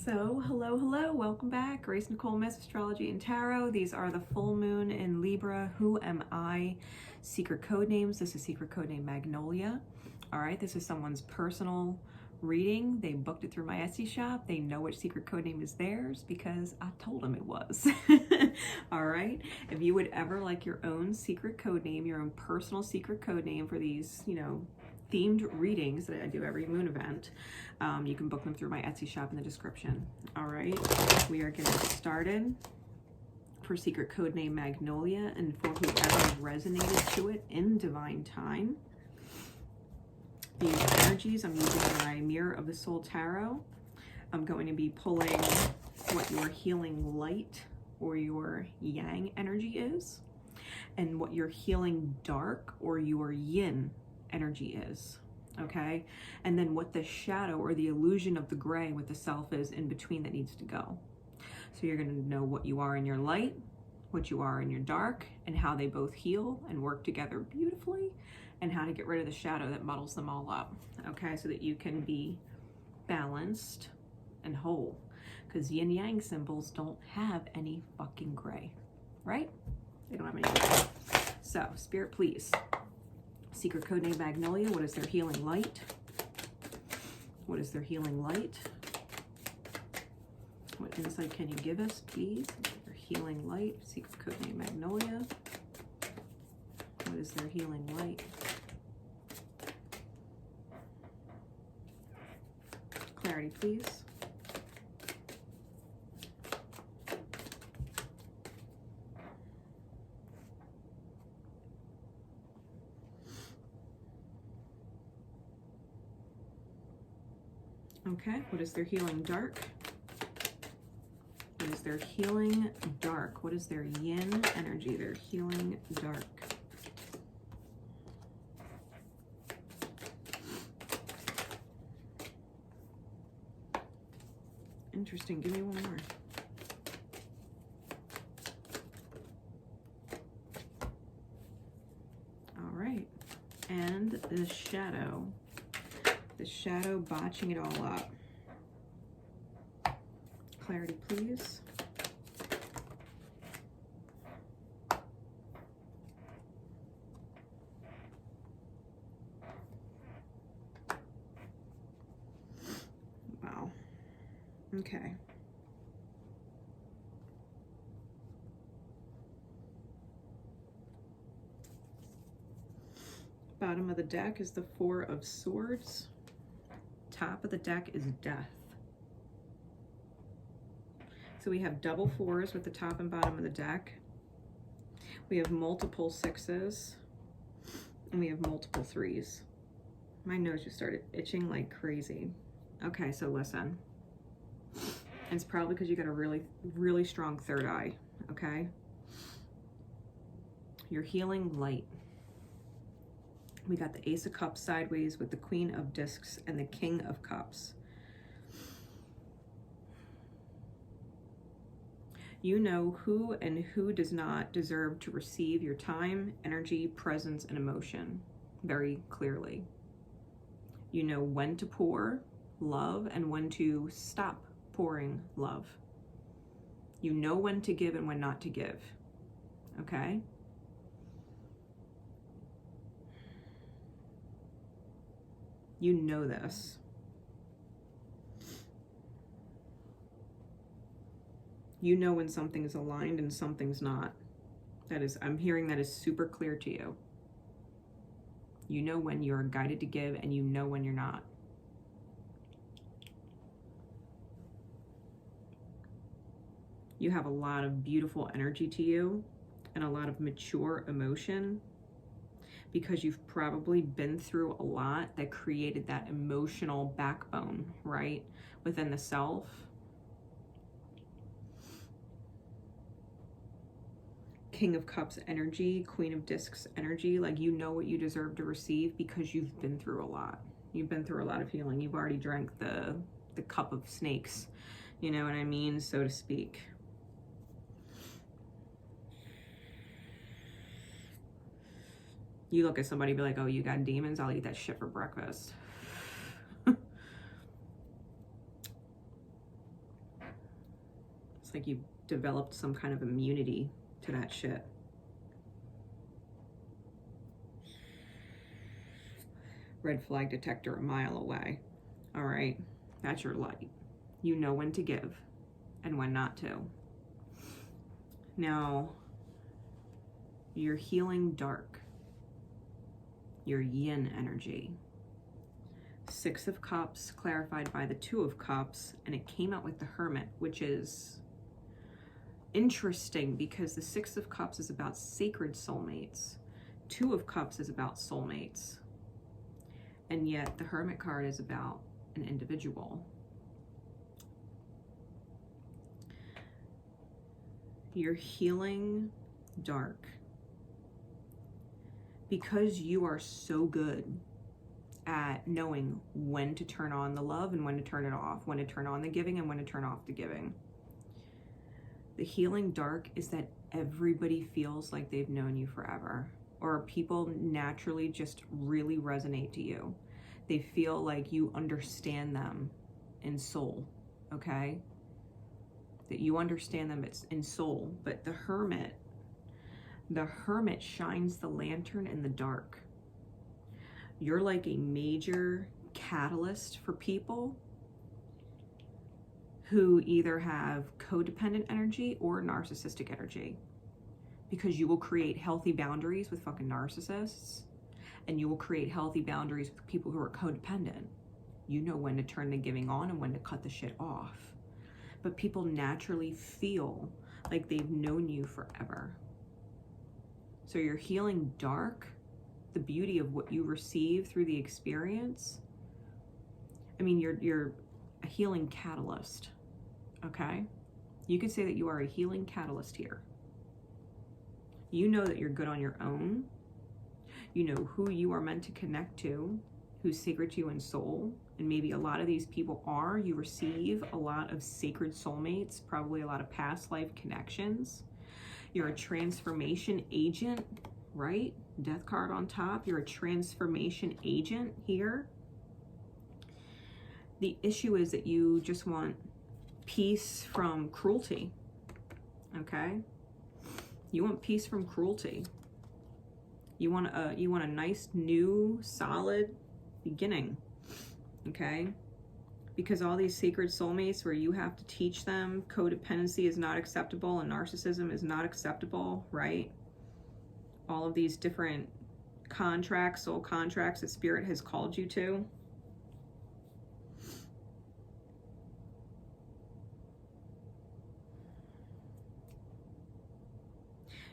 So, hello, welcome back. Racey, Nicole Myths, Astrology and Tarot. These are the full moon in Libra. Who am I? Secret code names. This is secret code name Magnolia. All right, this is someone's personal reading. They booked it through my Etsy shop. They know which secret code name is theirs because I told them it was. All right, if you would ever like your own secret code name, your own personal secret code name for these, themed readings that I do every moon event, you can book them through my Etsy shop in the description. All right, we are getting started for secret code name Magnolia, and for whoever resonated to it in divine time. These energies, I'm using my Mirror of the Soul Tarot. I'm going to be pulling what your healing light or your yang energy is, and what your healing dark or your yin energy is, okay? And then what the shadow or the illusion of the gray with the self is in between that needs to go. So you're going to know what you are in your light, what you are in your dark, and how they both heal and work together beautifully, and how to get rid of the shadow that muddles them all up, okay? So that you can be balanced and whole, because yin yang symbols don't have any fucking gray, right? They don't have any gray. So Spirit, please. Secret code name Magnolia. What is their healing light? What is their healing light? What insight can you give us, please? Their healing light. Secret code name Magnolia. What is their healing light? Clarity, please. Okay, what is their healing dark? What is their healing dark? What is their yin energy? Their healing dark. Interesting, give me one more. All right, and the shadow. The shadow botching it all up. Clarity, please. Wow. Okay. Bottom of the deck is the Four of Swords. Top of the deck is Death. So we have double fours with the top and bottom of the deck. We have multiple sixes, and we have multiple threes. My nose just started itching like crazy. Okay, so listen. It's probably because you got a really, really strong third eye, okay? Your healing light. We got the Ace of Cups sideways with the Queen of Discs and the King of Cups. You know who and who does not deserve to receive your time, energy, presence, and emotion very clearly. You know when to pour love and when to stop pouring love. You know when to give and when not to give, okay? You know this. You know when something is aligned and something's not. That is, I'm hearing that is super clear to you. You know when you're guided to give and you know when you're not. You have a lot of beautiful energy to you and a lot of mature emotion, because you've probably been through a lot that created that emotional backbone, right, within the self. King of Cups energy, Queen of Discs energy, like you know what you deserve to receive because you've been through a lot. You've been through a lot of healing. You've already drank the cup of snakes, you know what I mean, so to speak. You look at somebody and be like, oh, you got demons? I'll eat that shit for breakfast. It's like you've developed some kind of immunity to that shit. Red flag detector a mile away. All right, that's your light. You know when to give and when not to. Now, you're healing dark. Your yin energy. 6 of Cups clarified by the 2 of Cups, and it came out with the Hermit, which is interesting because the 6 of Cups is about sacred soulmates. 2 of Cups is about soulmates. And yet the Hermit card is about an individual. You're healing dark because you are so good at knowing when to turn on the love and when to turn it off, when to turn on the giving and when to turn off the giving. The healing dark is that everybody feels like they've known you forever, or people naturally just really resonate to you. They feel like you understand them in soul, okay? That you understand them in soul. But the Hermit shines the lantern in the dark. You're like a major catalyst for people who either have codependent energy or narcissistic energy, because you will create healthy boundaries with fucking narcissists, and you will create healthy boundaries with people who are codependent. You know when to turn the giving on and when to cut the shit off. But people naturally feel like they've known you forever. So you're healing dark, the beauty of what you receive through the experience. I mean, you're a healing catalyst, okay? You can say that you are a healing catalyst here. You know that you're good on your own. You know who you are meant to connect to, who's sacred to you in soul. And maybe a lot of these people are. You receive a lot of sacred soulmates, probably a lot of past life connections. You're a transformation agent, right? Death card on top. You're a transformation agent here. The issue is that you just want peace from cruelty, okay? You want peace from cruelty. You want a nice, new, solid beginning, okay? Because all these sacred soulmates where you have to teach them codependency is not acceptable and narcissism is not acceptable, right? All of these different contracts, soul contracts that Spirit has called you to.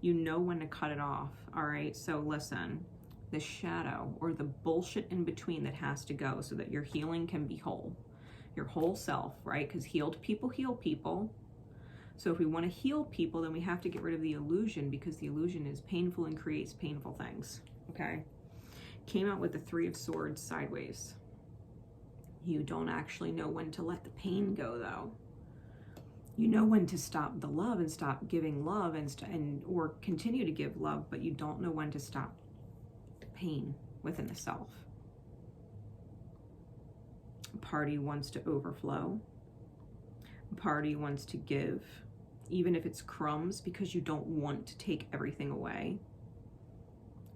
You know when to cut it off, all right? So listen, the shadow or the bullshit in between that has to go so that your healing can be whole. Your whole self, right? Because healed people heal people. So if we want to heal people, then we have to get rid of the illusion, because the illusion is painful and creates painful things, okay? Came out with the 3 of Swords sideways. You don't actually know when to let the pain go, though. You know when to stop the love and stop giving love and or continue to give love, but you don't know when to stop the pain within the self. A party wants to overflow. A party wants to give, even if it's crumbs, because you don't want to take everything away.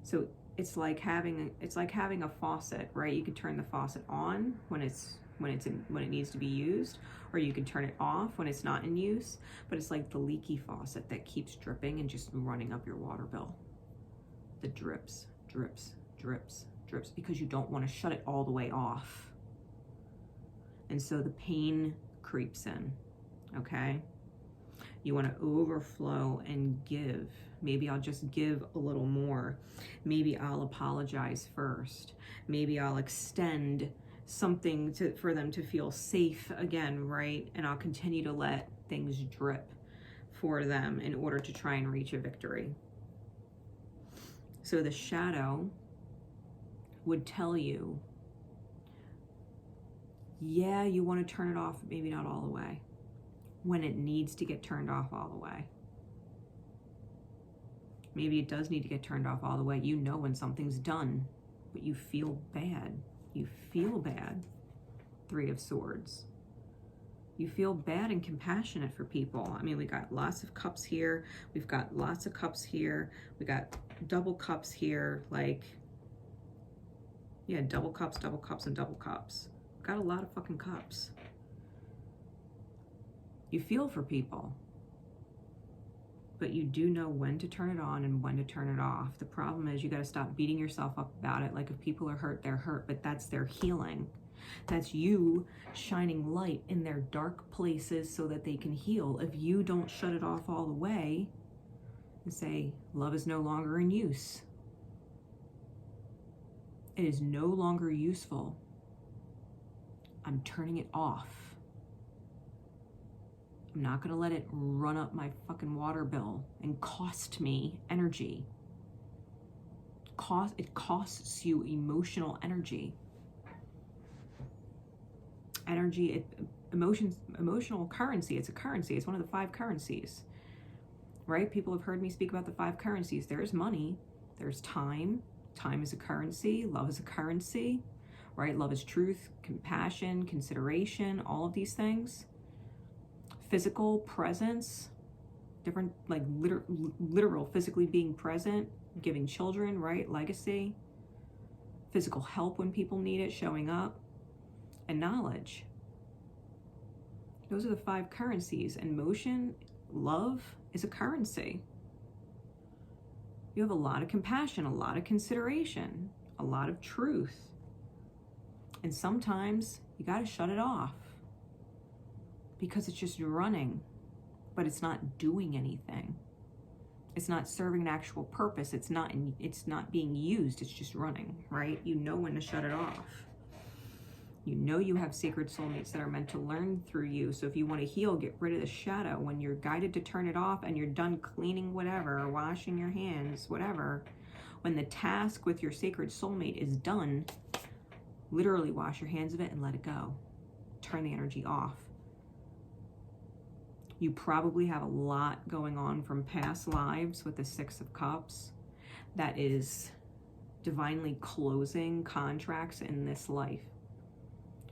So it's like having a faucet, right? You can turn the faucet on when it needs to be used, or you can turn it off when it's not in use. But it's like the leaky faucet that keeps dripping and just running up your water bill. The drips, drips, drips, drips, because you don't want to shut it all the way off. And so the pain creeps in, okay? You want to overflow and give. Maybe I'll just give a little more. Maybe I'll apologize first. Maybe I'll extend something for them to feel safe again, right? And I'll continue to let things drip for them in order to try and reach a victory. So the shadow would tell you, yeah, you want to turn it off, maybe not all the way, when it needs to get turned off all the way. Maybe it does need to get turned off all the way. You know when something's done, but you feel bad. You feel bad. 3 of Swords. You feel bad and compassionate for people. I mean, we got lots of cups here. We've got lots of cups here. We got double cups here. Like, yeah, double cups, and double cups. Got a lot of fucking cups. You feel for people, but you do know when to turn it on and when to turn it off. The problem is you got to stop beating yourself up about it. Like, if people are hurt, they're hurt, but that's their healing. That's you shining light in their dark places so that they can heal. If you don't shut it off all the way and say, love is no longer in use. It is no longer useful. I'm turning it off. I'm not going to let it run up my fucking water bill and cost me energy. It costs you emotional energy. Energy, emotional currency. It's a currency. It's one of the 5 currencies, right? People have heard me speak about the 5 currencies. There's money. There's time. Time is a currency. Love is a currency, right? Love is truth, compassion, consideration, all of these things. Physical presence, different, like literal physically being present, giving children, right? Legacy. Physical help when people need it, showing up. And knowledge. Those are the 5 currencies. And emotion, love is a currency. You have a lot of compassion, a lot of consideration, a lot of truth. And sometimes you got to shut it off because it's just running, but it's not doing anything. It's not serving an actual purpose. It's not being used. It's just running, right? You know when to shut it off. You know you have sacred soulmates that are meant to learn through you. So if you want to heal, get rid of the shadow. When you're guided to turn it off and you're done cleaning whatever, or washing your hands, whatever, when the task with your sacred soulmate is done, literally wash your hands of it and let it go. Turn the energy off. You probably have a lot going on from past lives with the 6 of Cups that is divinely closing contracts in this life.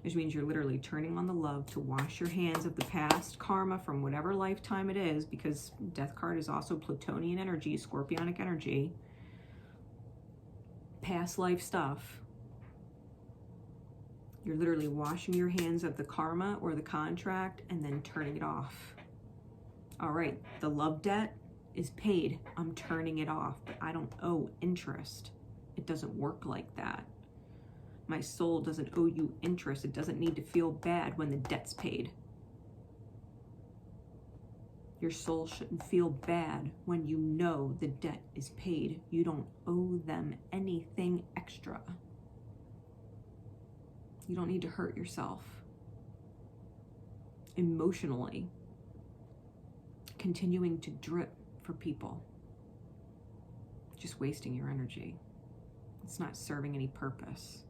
Which means you're literally turning on the love to wash your hands of the past karma from whatever lifetime it is, because Death card is also Plutonian energy, Scorpionic energy. Past life stuff. You're literally washing your hands of the karma or the contract and then turning it off. All right, the love debt is paid. I'm turning it off, but I don't owe interest. It doesn't work like that. My soul doesn't owe you interest. It doesn't need to feel bad when the debt's paid. Your soul shouldn't feel bad when you know the debt is paid. You don't owe them anything extra. You don't need to hurt yourself emotionally, continuing to drip for people. Just wasting your energy. It's not serving any purpose.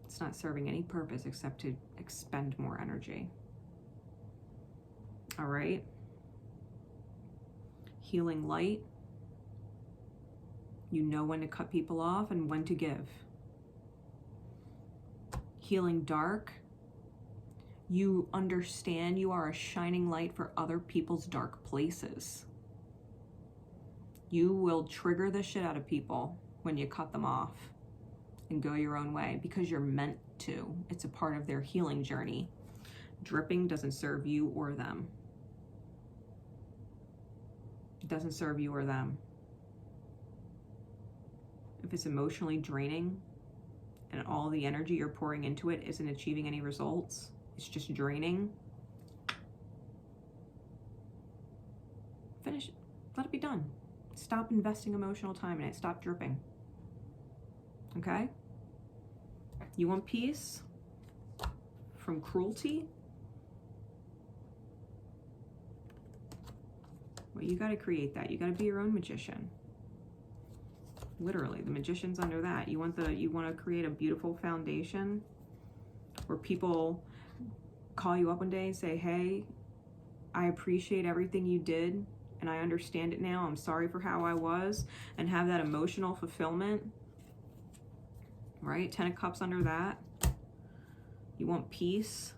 It's not serving any purpose except to expend more energy. All right? Healing light. You know when to cut people off and when to give. Healing dark. You understand you are a shining light for other people's dark places. You will trigger the shit out of people when you cut them off and go your own way because you're meant to. It's a part of their healing journey. Dripping doesn't serve you or them. It doesn't serve you or them. If it's emotionally draining and all the energy you're pouring into it isn't achieving any results, it's just draining, finish it. Let it be done. Stop investing emotional time in it. Stop dripping. Okay? You want peace from cruelty? Well, you got to create that. You got to be your own magician. Literally, the magician's under that. You want to create a beautiful foundation where people call you up one day and say, "Hey, I appreciate everything you did and I understand it now. I'm sorry for how I was," and have that emotional fulfillment. Right? 10 of Cups under that. You want peace.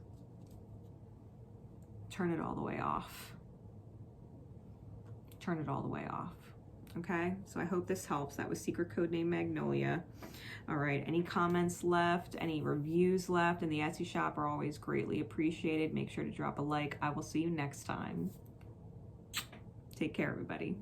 turn it all the way off. Turn it all the way off. Okay, so I hope this helps. That was secret code name Magnolia. All right, any comments left, any reviews left in the Etsy shop are always greatly appreciated. Make sure to drop a like. I will see you next time. Take care, everybody.